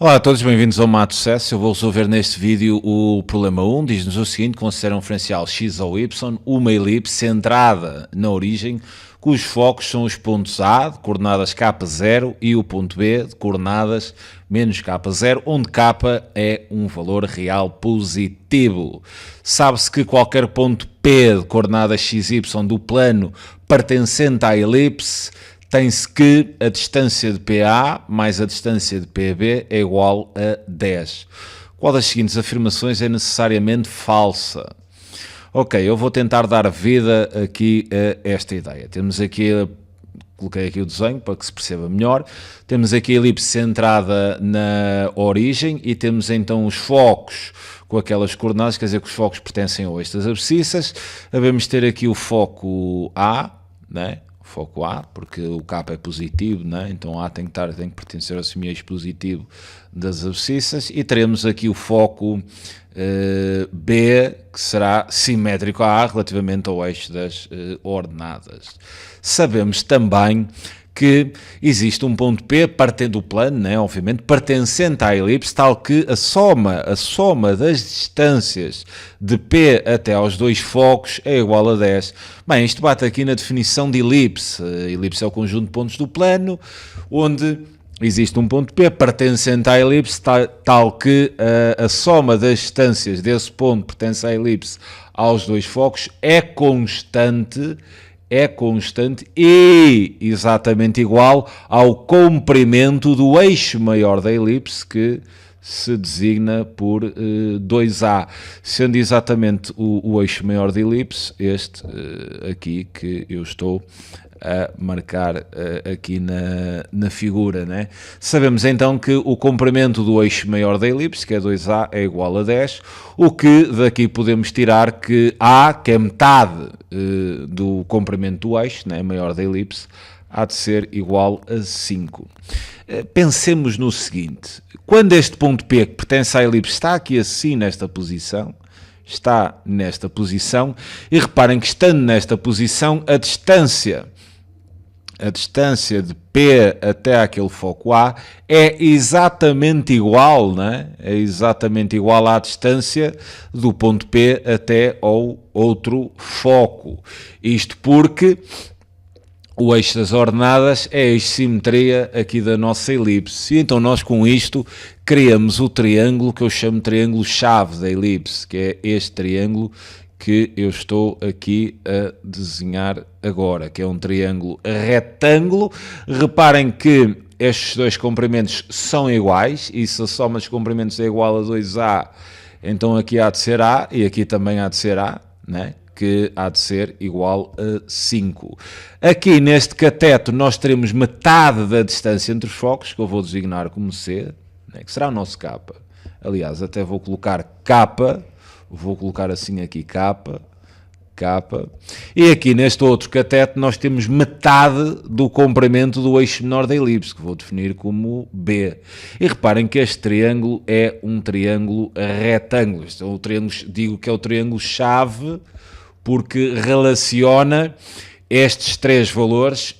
Olá a todos, bem-vindos ao Mato Sucesso. Eu vou resolver neste vídeo o problema 1. Diz-nos o seguinte: considera um referencial x ou y, uma elipse centrada na origem, cujos focos são os pontos A, de coordenadas k0, e o ponto B, de coordenadas menos k0, onde k é um valor real positivo. Sabe-se que qualquer ponto P de coordenadas xy do plano pertencente à elipse tem-se que a distância de PA mais a distância de PB é igual a 10. Qual das seguintes afirmações é necessariamente falsa? Ok, eu vou tentar dar vida aqui a esta ideia. Temos aqui, coloquei aqui o desenho para que se perceba melhor. Temos aqui a elipse centrada na origem e temos então os focos com aquelas coordenadas, quer dizer que os focos pertencem a estas abscissas. Devemos ter aqui o foco A, né? Foco A, porque o K é positivo, né? Então A tem que pertencer ao semieixo positivo das abscissas, e teremos aqui o foco B, que será simétrico a A relativamente ao eixo das ordenadas. Sabemos também que existe um ponto P partindo do plano, né, obviamente, pertencente à elipse, tal que a soma das distâncias de P até aos dois focos é igual a 10. Bem, isto bate aqui na definição de elipse. A elipse é o conjunto de pontos do plano, onde existe um ponto P pertencente à elipse, tal que a soma das distâncias desse ponto pertence à elipse aos dois focos é constante e exatamente igual ao comprimento do eixo maior da elipse, que se designa por 2A, sendo exatamente o eixo maior da elipse este aqui que eu estou a marcar aqui na figura, né? Sabemos então que o comprimento do eixo maior da elipse, que é 2A, é igual a 10, o que daqui podemos tirar que A, que é metade do comprimento do eixo, né, maior da elipse, há de ser igual a 5. Pensemos no seguinte: quando este ponto P, que pertence à elipse, está aqui assim nesta posição, e reparem que estando nesta posição, a distância de P até aquele foco A é exatamente igual, né? É exatamente igual à distância do ponto P até ao outro foco. Isto porque o eixo das ordenadas é a eixo-simetria aqui da nossa elipse. E então nós com isto criamos o triângulo que eu chamo de triângulo-chave da elipse, que é este triângulo que eu estou aqui a desenhar agora, que é um triângulo retângulo. Reparem que estes dois comprimentos são iguais, e se a soma dos comprimentos é igual a 2A, então aqui há de ser A, e aqui também há de ser A, né? Que há de ser igual a 5. Aqui neste cateto nós teremos metade da distância entre os focos, que eu vou designar como C, né? Que será o nosso K. Aliás, até vou colocar K, vou colocar assim aqui K, e aqui neste outro cateto nós temos metade do comprimento do eixo menor da elipse, que vou definir como B. E reparem que este triângulo é um triângulo retângulo. Este é o triângulo, digo que é o triângulo-chave, porque relaciona estes três valores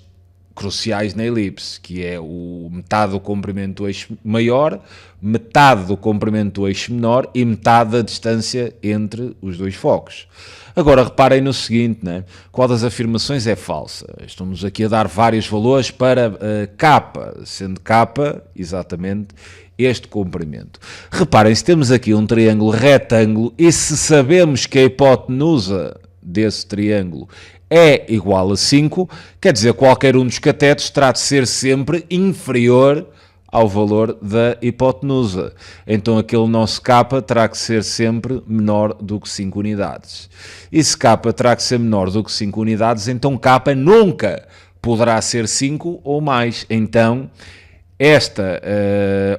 cruciais na elipse, que é o metade do comprimento do eixo maior, metade do comprimento do eixo menor e metade da distância entre os dois focos. Agora reparem no seguinte, né? Qual das afirmações é falsa? Estamos aqui a dar vários valores para K, sendo K exatamente este comprimento. Reparem, se temos aqui um triângulo retângulo e se sabemos que a hipotenusa desse triângulo é igual a 5, quer dizer, qualquer um dos catetos terá de ser sempre inferior ao valor da hipotenusa. Então aquele nosso K terá que ser sempre menor do que 5 unidades. E se K terá que ser menor do que 5 unidades, então K nunca poderá ser 5 ou mais. Então esta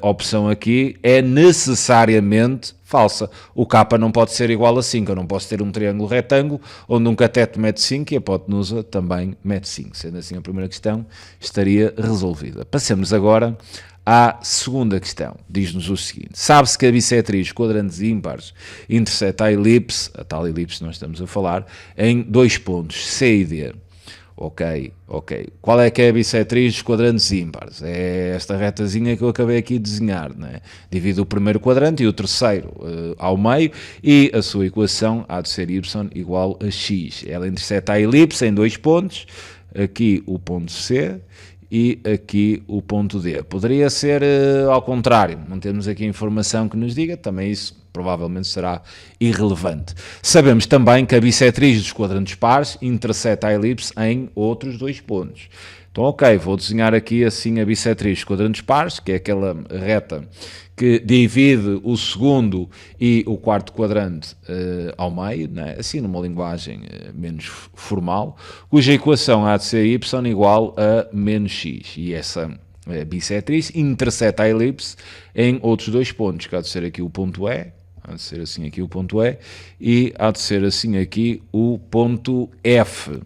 opção aqui é necessariamente falsa. O K não pode ser igual a 5. Eu não posso ter um triângulo retângulo onde um cateto mede 5 e a hipotenusa também mede 5. Sendo assim, a primeira questão estaria resolvida. Passemos agora à segunda questão. Diz-nos o seguinte: sabe-se que a bissetriz dos quadrantes ímpares interseta a elipse, a tal elipse que nós estamos a falar, em dois pontos, C e D. Ok. Qual é que é a bissetriz dos quadrantes ímpares? É esta retazinha que eu acabei aqui de desenhar, né? Divide o primeiro quadrante e o terceiro ao meio, e a sua equação há de ser y igual a x. Ela interseta a elipse em 2 pontos, aqui o ponto C e aqui o ponto D. Poderia ser ao contrário, não temos aqui informação que nos diga, também isso provavelmente será irrelevante. Sabemos também que a bissetriz dos quadrantes pares interseta a elipse em outros 2 pontos. Então, ok, vou desenhar aqui assim a bissetriz dos quadrantes pares, que é aquela reta que divide o segundo e o quarto quadrante ao meio, né? Assim numa linguagem menos formal, cuja equação há de ser y igual a menos x. E essa bissetriz interseta a elipse em outros 2 pontos, que há de ser aqui o ponto E, há de ser assim aqui o ponto E, e há de ser assim aqui o ponto F.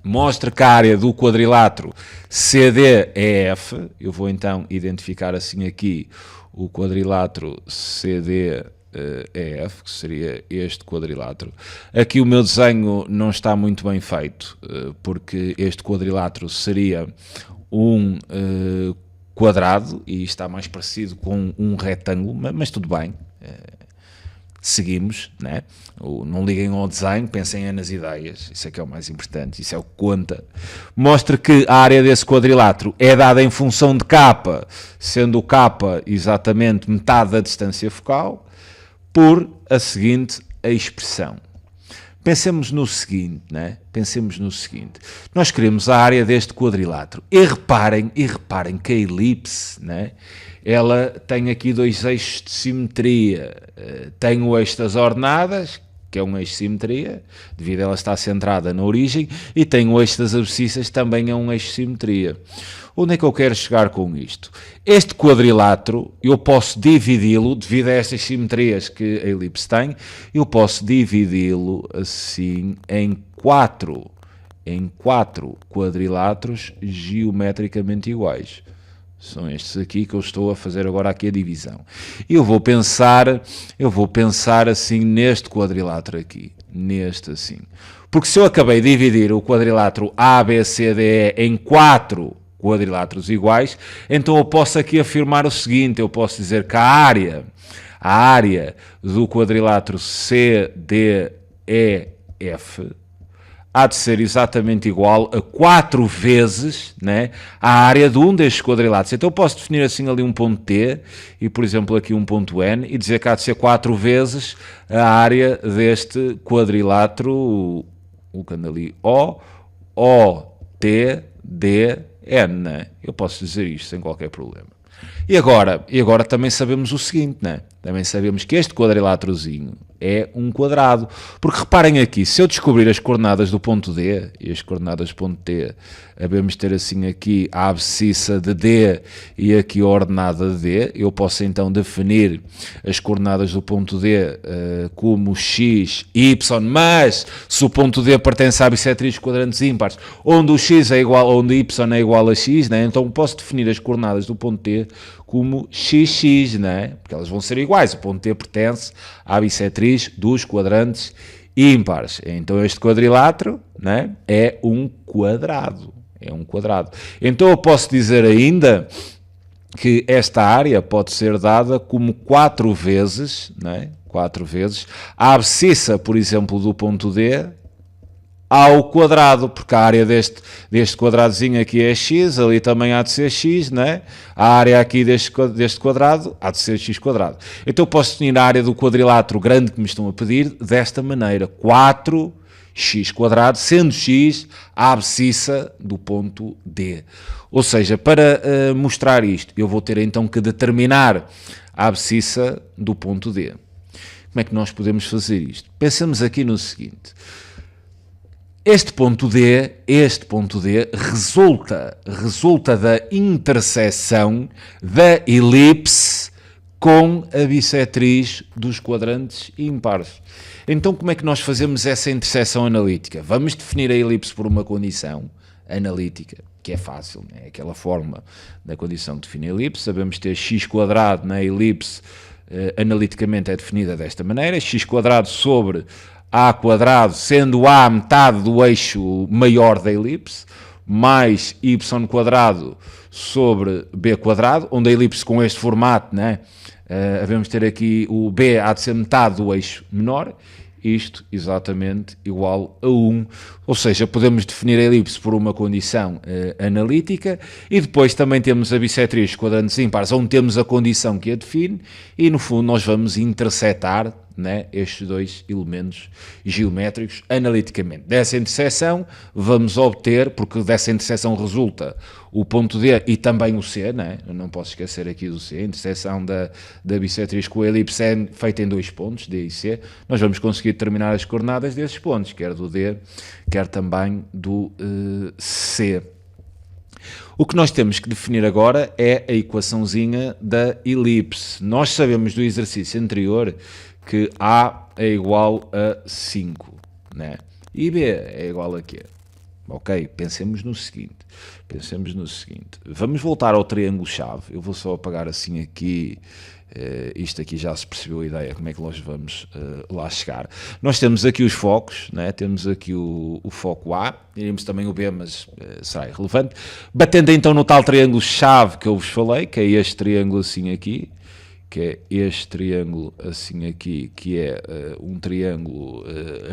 Mostra que a área do quadrilátero CD é F. Eu vou então identificar assim aqui o quadrilátero CD é F, que seria este quadrilátero. Aqui o meu desenho não está muito bem feito, porque este quadrilátero seria um quadrado e está mais parecido com um retângulo, mas tudo bem. Seguimos, né? Não liguem ao desenho, pensem nas ideias, isso é que é o mais importante, isso é o que conta. Mostra que a área desse quadrilátero é dada em função de k, sendo o k exatamente metade da distância focal, por a seguinte expressão. Pensemos no seguinte, né? Pensemos no seguinte. Nós queremos a área deste quadrilátero. E reparem que a elipse, né? Ela tem aqui 2 eixos de simetria. Tem o eixo das ordenadas, que é um eixo de simetria, devido a ela estar centrada na origem, e tem o eixo das abscissas, também é um eixo de simetria. Onde é que eu quero chegar com isto? Este quadrilátero, eu posso dividi-lo, devido a estas simetrias que a elipse tem, eu posso dividi-lo assim em 4 quadriláteros geometricamente iguais. São estes aqui que eu estou a fazer agora aqui a divisão. Eu vou pensar assim neste quadrilátero aqui, neste assim. Porque se eu acabei de dividir o quadrilátero ABCDE em 4 quadriláteros iguais, então eu posso aqui afirmar o seguinte, eu posso dizer que a área do quadrilátero CDEF há de ser exatamente igual a 4 vezes, né, a área de um destes quadriláteros. Então eu posso definir assim ali um ponto T e, por exemplo, aqui um ponto N e dizer que há de ser 4 vezes a área deste quadrilátero, colocando ali T, D, N. Né? Eu posso dizer isto sem qualquer problema. E agora também sabemos o seguinte, né? Também sabemos que este quadriláterozinho é um quadrado. Porque reparem aqui, se eu descobrir as coordenadas do ponto D e as coordenadas do ponto T, devemos ter assim aqui a abscissa de D e aqui a ordenada de D, eu posso então definir as coordenadas do ponto D como x, y, mas se o ponto D pertence à bissetriz de quadrantes ímpares, onde o x é igual, onde y é igual a x, né? Então posso definir as coordenadas do ponto T como xx, né? Porque elas vão ser iguais, o ponto T pertence à bissetriz dos quadrantes ímpares. Então este quadrilátero, né, é um quadrado. É um quadrado. Então eu posso dizer ainda que esta área pode ser dada como 4 vezes, né, 4 vezes, a abscissa, por exemplo, do ponto D ao quadrado, porque a área deste quadradozinho aqui é x, ali também há de ser x, né? A área aqui deste quadrado há de ser x quadrado. Então eu posso definir a área do quadrilátero grande que me estão a pedir desta maneira, 4x quadrado, sendo x a abscissa do ponto D. Ou seja, para mostrar isto, eu vou ter então que determinar a abscissa do ponto D. Como é que nós podemos fazer isto? Pensamos aqui no seguinte. Este ponto D resulta da interseção da elipse com a bissetriz dos quadrantes ímpares. Então, como é que nós fazemos essa interseção analítica? Vamos definir a elipse por uma condição analítica, que é fácil, né? Aquela forma da condição de definir a elipse. Sabemos ter x quadrado na elipse, analiticamente é definida desta maneira, x quadrado sobre a quadrado, sendo a metade do eixo maior da elipse, mais y quadrado sobre b quadrado, onde a elipse com este formato, né, devemos ter aqui o b há de ser metade do eixo menor, isto exatamente igual a 1, ou seja, podemos definir a elipse por uma condição analítica e depois também temos a bissetria dos quadrantes ímpares, onde temos a condição que a define e no fundo nós vamos intersetar, né, estes dois elementos geométricos analiticamente. Dessa interseção vamos obter, porque dessa interseção resulta o ponto D e também o C, né? Eu não posso esquecer aqui do C, a interseção da bissetriz com a elipse é feita em 2 pontos, D e C, nós vamos conseguir determinar as coordenadas desses pontos, quer do D, quer também do C. O que nós temos que definir agora é a equaçãozinha da elipse. Nós sabemos do exercício anterior que A é igual a 5, né? E B é igual a quê? Ok, pensemos no seguinte, vamos voltar ao triângulo-chave, eu vou só apagar assim aqui, isto aqui já se percebeu a ideia, como é que nós vamos lá chegar. Nós temos aqui os focos, né? Temos aqui o foco A, teríamos também o B, mas será irrelevante. Batendo então no tal triângulo-chave que eu vos falei, que é este triângulo assim aqui, que é este triângulo assim aqui, que é um triângulo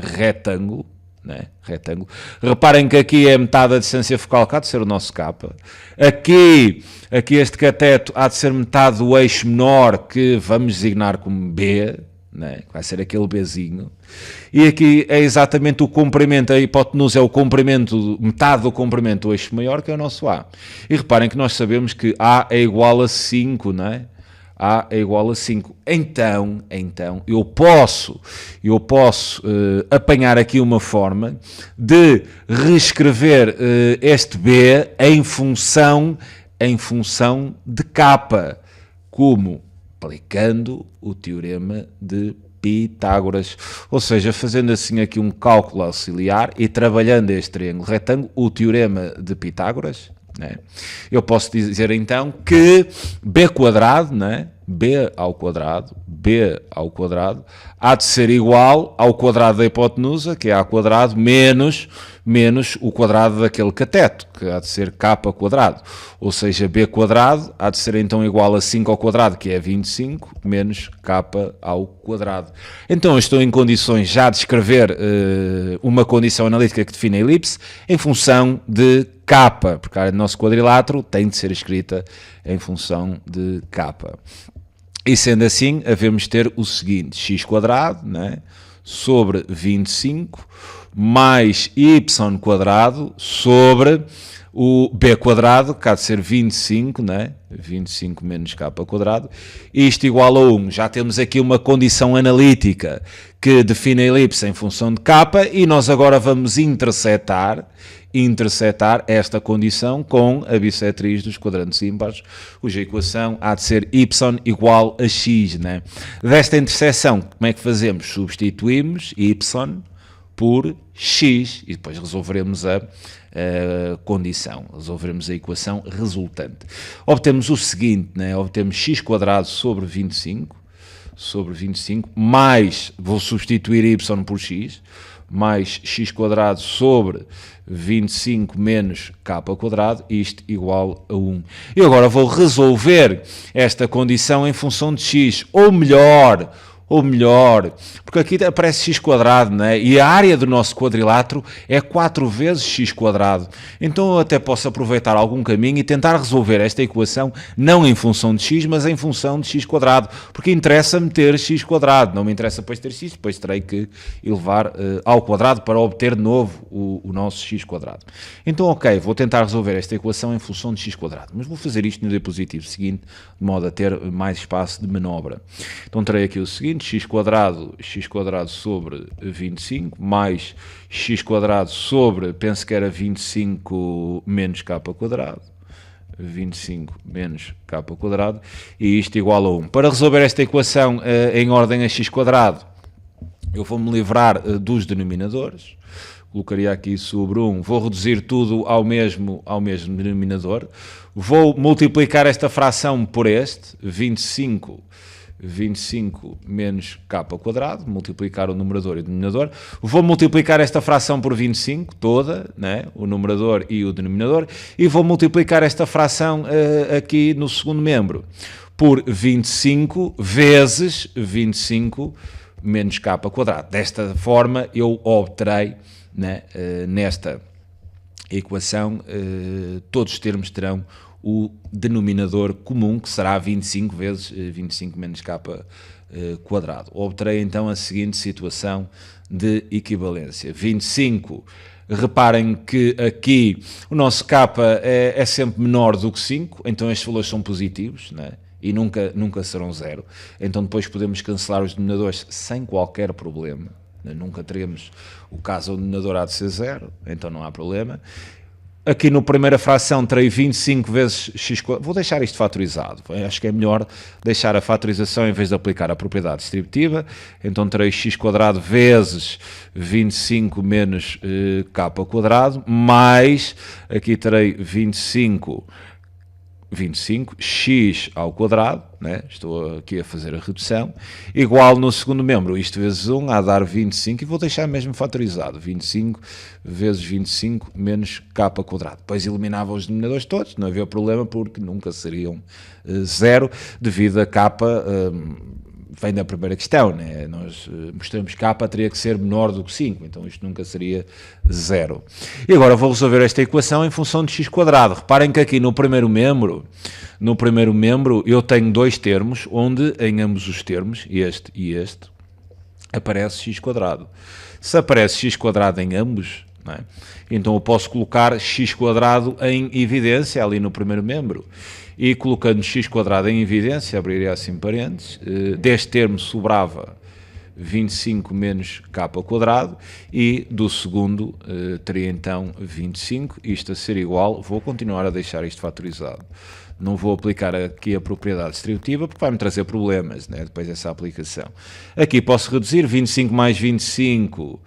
retângulo, né? Retângulo. Reparem que aqui é metade da distância focal, que há de ser o nosso K. Aqui este cateto há de ser metade do eixo menor, que vamos designar como B, né? Vai ser aquele Bzinho. E aqui é exatamente o comprimento, a hipotenusa é o comprimento, metade do comprimento do eixo maior, que é o nosso A. E reparem que nós sabemos que A é igual a 5, não é? A é igual a 5. Então eu posso apanhar aqui uma forma de reescrever este B em função de K, como aplicando o teorema de Pitágoras, ou seja, fazendo assim aqui um cálculo auxiliar e trabalhando este triângulo retângulo, o teorema de Pitágoras, né? Eu posso dizer então que b quadrado, né? b ao quadrado há de ser igual ao quadrado da hipotenusa, que é a quadrado, menos o quadrado daquele cateto, que há de ser k quadrado. Ou seja, b quadrado há de ser então igual a 5 ao quadrado, que é 25, menos k ao quadrado. Então eu estou em condições já de escrever uma condição analítica que define a elipse em função de k, porque a área do nosso quadrilátero tem de ser escrita em função de k. E sendo assim, havemos ter o seguinte, x quadrado, né, sobre 25 mais y quadrado sobre o b quadrado, que há de ser 25, né? 25 menos k quadrado, isto igual a 1. Já temos aqui uma condição analítica que define a elipse em função de k e nós agora vamos intersetar esta condição com a bissetriz dos quadrantes ímpares, cuja equação há de ser y igual a x, né? Desta interseção, como é que fazemos? Substituímos y por x e depois resolveremos a condição, resolveremos a equação resultante. Obtemos o seguinte, né? Obtemos x quadrado sobre 25 mais, vou substituir y por x, mais x quadrado sobre 25 menos k quadrado, isto igual a 1. E agora vou resolver esta condição em função de x, ou melhor, porque aqui aparece x quadrado, né? E a área do nosso quadrilátero é 4 vezes x quadrado. Então eu até posso aproveitar algum caminho e tentar resolver esta equação não em função de x, mas em função de x quadrado, porque interessa-me ter x quadrado, não me interessa depois ter x, depois terei que elevar ao quadrado para obter de novo o nosso x quadrado. Então ok, vou tentar resolver esta equação em função de x quadrado, mas vou fazer isto no dispositivo seguinte, de modo a ter mais espaço de manobra. Então terei aqui o seguinte, x quadrado sobre 25 mais x quadrado sobre, penso que era 25 menos k quadrado, 25 menos k quadrado, e isto igual a 1. Para resolver esta equação em ordem a x quadrado, eu vou-me livrar dos denominadores, colocaria aqui sobre 1, vou reduzir tudo ao mesmo denominador, vou multiplicar esta fração por este, 25 25 menos k ao quadrado, multiplicar o numerador e o denominador. Vou multiplicar esta fração por 25, toda, né? O numerador e o denominador, e vou multiplicar esta fração aqui no segundo membro por 25 vezes 25 menos k ao quadrado. Desta forma eu obterei, né, nesta equação, todos os termos terão o denominador comum, que será 25 vezes 25 menos k quadrado. Obterei então a seguinte situação de equivalência. 25, reparem que aqui o nosso k é sempre menor do que 5, então estes valores são positivos, né? E nunca serão zero. Então depois podemos cancelar os denominadores sem qualquer problema. Nunca teremos o caso o denominador há de ser zero, então não há problema. Aqui na primeira fração terei 25 vezes x quadrado. Vou deixar isto fatorizado. Acho que é melhor deixar a fatorização em vez de aplicar a propriedade distributiva. Então terei x quadrado vezes 25 menos k ao quadrado, mais aqui terei 25 x ao quadrado, né? Estou aqui a fazer a redução, igual no segundo membro, isto vezes 1, a dar 25, e vou deixar mesmo fatorizado, 25 vezes 25 menos k ao quadrado. Depois eliminava os denominadores todos, não havia problema, porque nunca seriam zero, devido a k, vem da primeira questão, né? Nós mostramos que k teria que ser menor do que 5, então isto nunca seria zero. E agora vou resolver esta equação em função de x quadrado. Reparem que aqui no primeiro membro eu tenho dois termos, onde em ambos os termos, este e este, aparece x quadrado. Se aparece x quadrado em ambos, não é? Então eu posso colocar x quadrado em evidência ali no primeiro membro. E colocando x quadrado em evidência, abriria assim parênteses, deste termo sobrava 25 menos k ao quadrado, e do segundo teria então 25, isto a ser igual, vou continuar a deixar isto fatorizado. Não vou aplicar aqui a propriedade distributiva, porque vai-me trazer problemas, né, depois dessa aplicação. Aqui posso reduzir, 25 mais 25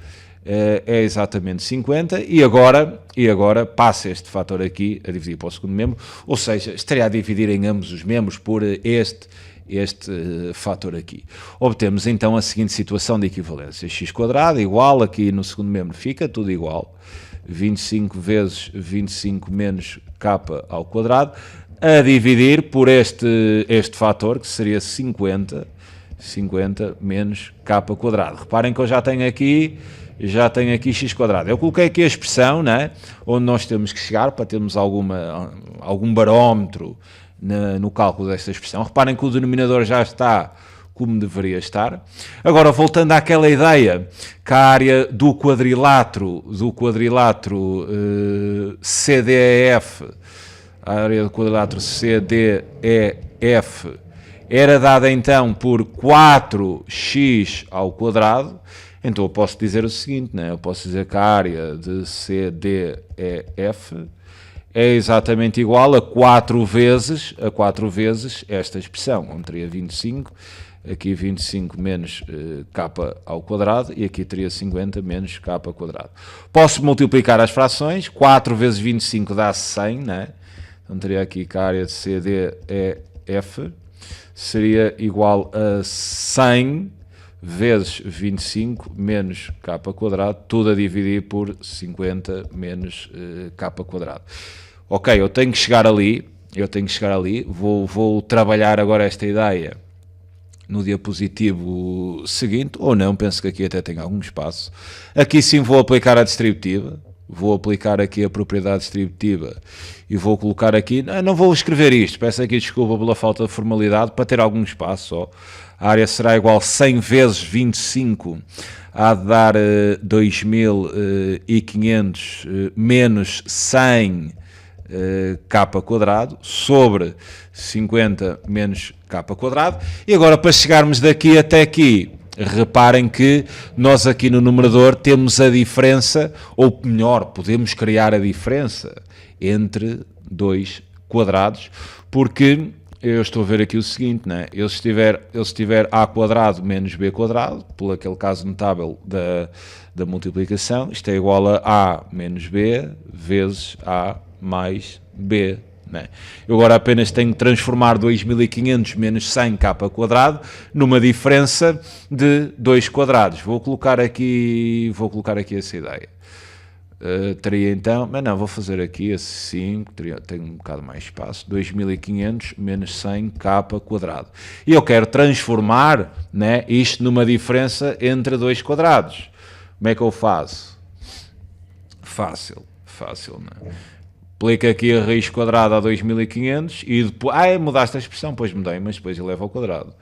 é exatamente 50, e agora passa este fator aqui a dividir para o segundo membro, ou seja, estaria a dividir em ambos os membros por este fator aqui. Obtemos então a seguinte situação de equivalência: x quadrado igual, aqui no segundo membro fica tudo igual, 25 vezes 25 menos k ao quadrado, a dividir por este fator, que seria 50 menos k ao quadrado. Reparem que eu já tenho aqui x quadrado. Eu coloquei aqui a expressão, né, onde nós temos que chegar para termos algum barómetro no cálculo desta expressão. Reparem que o denominador já está como deveria estar. Agora, voltando àquela ideia que a área do quadrilátero CDEF, a área do quadrilátero CDEF era dada então por 4x ao quadrado, então eu posso dizer o seguinte, né? Eu posso dizer que a área de CDEF é exatamente igual a 4 vezes esta expressão, onde teria 25, aqui 25 menos k ao quadrado, e aqui teria 50 menos k ao quadrado. Posso multiplicar as frações, 4 vezes 25 dá 100, né? Então teria aqui que a área de CDEF seria igual a 100 vezes 25 menos k ao quadrado, tudo a dividir por 50 menos k ao quadrado. Ok, eu tenho que chegar ali, vou trabalhar agora esta ideia no diapositivo seguinte, ou não, penso que aqui até tem algum espaço. Aqui sim vou aplicar a distributiva, vou aplicar aqui a propriedade distributiva e vou colocar aqui, não vou escrever isto, peço aqui desculpa pela falta de formalidade, para ter algum espaço só. A área será igual a 100 vezes 25, a dar 2500 menos 100 k quadrado, sobre 50 menos k quadrado. E agora, para chegarmos daqui até aqui, reparem que nós aqui no numerador temos a diferença, ou melhor, podemos criar a diferença entre dois quadrados, porque eu estou a ver aqui o seguinte, né? Eu se tiver a quadrado menos b quadrado, por aquele caso notável da multiplicação, isto é igual a menos b vezes a mais b, né? Eu agora apenas tenho que transformar 2500 menos 100k² numa diferença de 2 quadrados. Vou colocar aqui essa ideia. Teria então, mas não, vou fazer aqui assim, tenho um bocado mais espaço, 2500 menos 100k². E eu quero transformar, né, isto numa diferença entre 2 quadrados. Como é que eu faço? Fácil, né? Aplica aqui a raiz quadrada a 2500 e depois... mudaste a expressão, pois mudei, mas depois eleva ao quadrado.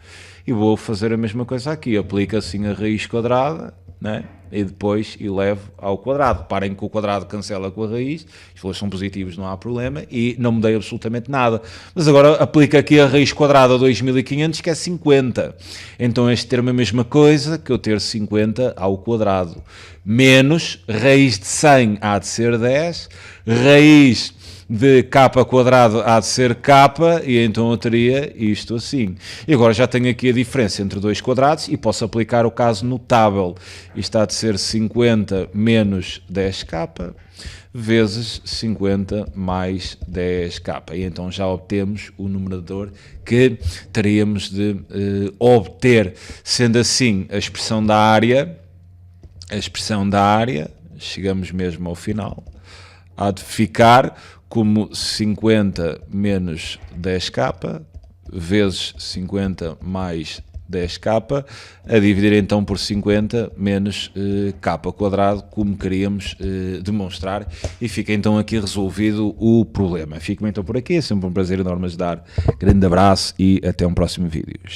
E vou fazer a mesma coisa aqui. Aplica assim a raiz quadrada, né? E depois elevo ao quadrado. Reparem que o quadrado cancela com a raiz. Os valores são positivos, não há problema. E não mudei absolutamente nada. Mas agora aplica aqui a raiz quadrada a 2500, que é 50. Então este termo é a mesma coisa que eu ter 50 ao quadrado. Menos raiz de 100 há de ser 10. Raiz de k² há de ser k, e então eu teria isto assim. E agora já tenho aqui a diferença entre 2 quadrados e posso aplicar o caso notável. Isto há de ser 50 menos 10k vezes 50 mais 10k. E então já obtemos o numerador que teríamos de obter. Sendo assim, a expressão da área, chegamos mesmo ao final, há de ficar como 50 menos 10k vezes 50 mais 10k, a dividir então por 50 menos k², como queríamos demonstrar, e fica então aqui resolvido o problema. Fico então por aqui, é sempre um prazer enorme ajudar. Grande abraço e até um próximo vídeo. Tchau.